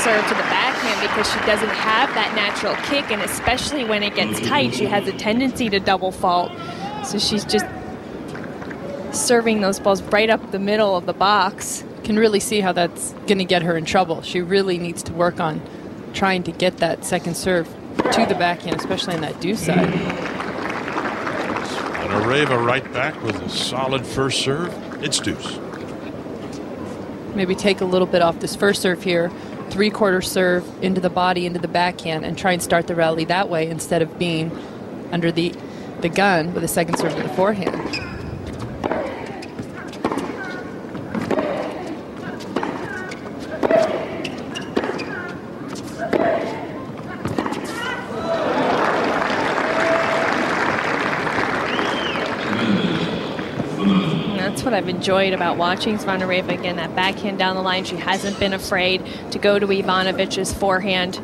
serve to the backhand because she doesn't have that natural kick, and especially when it gets tight, she has a tendency to double fault. So she's just serving those balls right up the middle of the box. Can really see how that's going to get her in trouble. She really needs to work on trying to get that second serve to the backhand, especially on that deuce side. Zvonareva right back with a solid first serve. It's deuce. Maybe take a little bit off this first serve here, three-quarter serve into the body, into the backhand, and try and start the rally that way instead of being under the gun with a second serve to the forehand. That's what I've enjoyed about watching Zvonareva. Again, that backhand down the line. She hasn't been afraid to go to Ivanovic's forehand.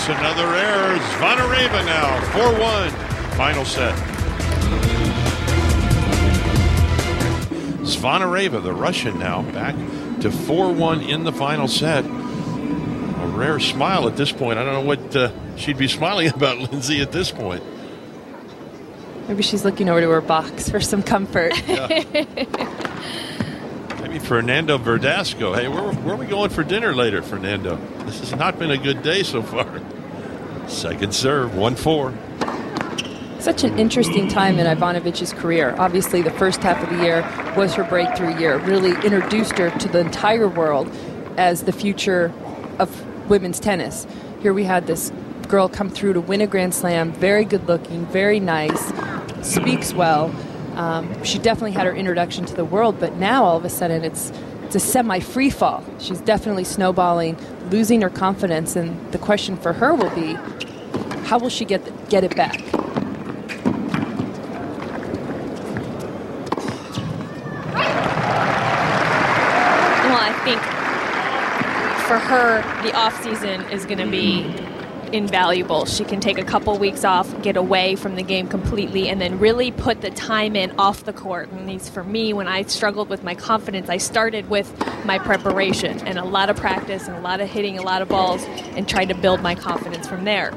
Another error. Zvonareva now 4-1. Final set. Zvonareva, the Russian, now back to 4-1 in the final set. A rare smile at this point. I don't know what she'd be smiling about, Lindsay, at this point. Maybe she's looking over to her box for some comfort. Yeah. Maybe Fernando Verdasco. Hey, where are we going for dinner later, Fernando? This has not been a good day so far. Second serve, 1-4. Such an interesting time in Ivanovic's career. Obviously, the first half of the year was her breakthrough year. Really introduced her to the entire world as the future of women's tennis. Here we had this girl come through to win a Grand Slam. Very good looking, very nice, speaks well. She definitely had her introduction to the world, but now all of a sudden it's a semi-free fall. She's definitely snowballing, losing her confidence, and the question for her will be, how will she get it back? Well, I think for her, the off-season is going to be invaluable. She can take a couple weeks off, get away from the game completely, and then really put the time in off the court. And these, for me, when I struggled with my confidence, I started with my preparation and a lot of practice and a lot of hitting a lot of balls and tried to build my confidence from there.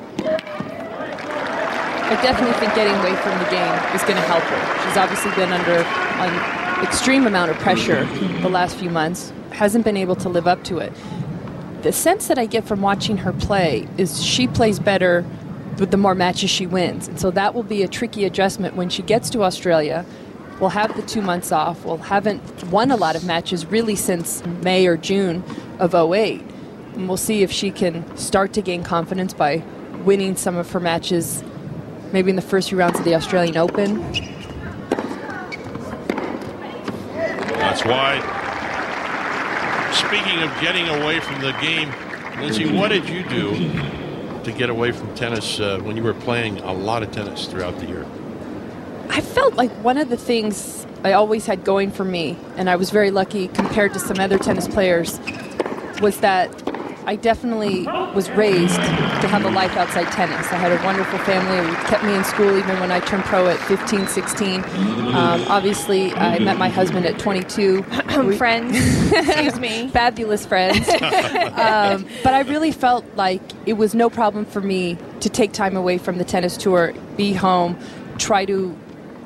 I definitely think getting away from the game is going to help her. She's obviously been under an extreme amount of pressure the last few months, hasn't been able to live up to it. The sense that I get from watching her play is she plays better with the more matches she wins. And so that will be a tricky adjustment when she gets to Australia. We'll have the 2 months off. We'll haven't won a lot of matches really since May or June of 2008. And we'll see if she can start to gain confidence by winning some of her matches, maybe in the first few rounds of the Australian Open. That's why. Speaking of getting away from the game, Lindsay, what did you do to get away from tennis when you were playing a lot of tennis throughout the year? I felt like one of the things I always had going for me, and I was very lucky compared to some other tennis players, was that I definitely was raised to have a life outside tennis. I had a wonderful family who kept me in school even when I turned pro at 15, 16. Obviously, I met my husband at 22. Friends, excuse me. Fabulous friends. But I really felt like it was no problem for me to take time away from the tennis tour, be home, try to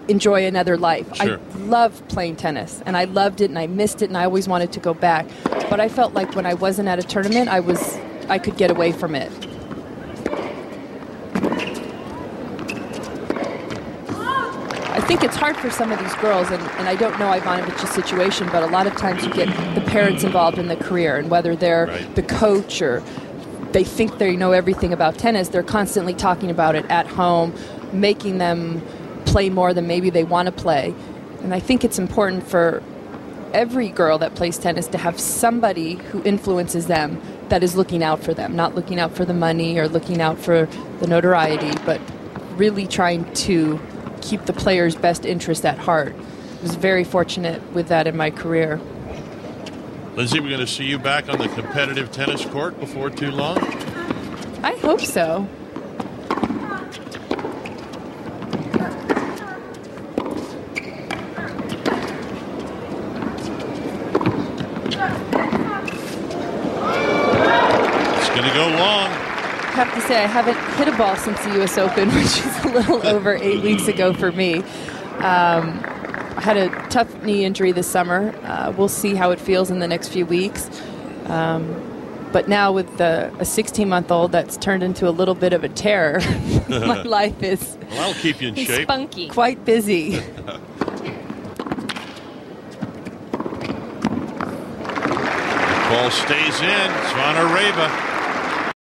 enjoy another life. Sure. I loved playing tennis, and I loved it, and I missed it, and I always wanted to go back. But I felt like when I wasn't at a tournament, I could get away from it. I think it's hard for some of these girls, and I don't know Ivanovic's situation, but a lot of times you get the parents involved in the career, and whether they're the coach or they think they know everything about tennis, they're constantly talking about it at home, making them play more than maybe they want to play. And I think it's important for every girl that plays tennis to have somebody who influences them that is looking out for them, not looking out for the money or looking out for the notoriety, but really trying to keep the player's best interest at heart. I was very fortunate with that in my career. Lindsay, we're going to see you back on the competitive tennis court before too long? I hope so. It's going to go long. I have to say, I haven't hit a ball since the U.S. Open, which is a little over 8 weeks ago for me. I had a tough knee injury this summer. We'll see how it feels in the next few weeks. But now with a 16-month-old that's turned into a little bit of a terror, my life is Well, that'll keep you in shape. Spunky. quite busy. Ball stays in. Zvonareva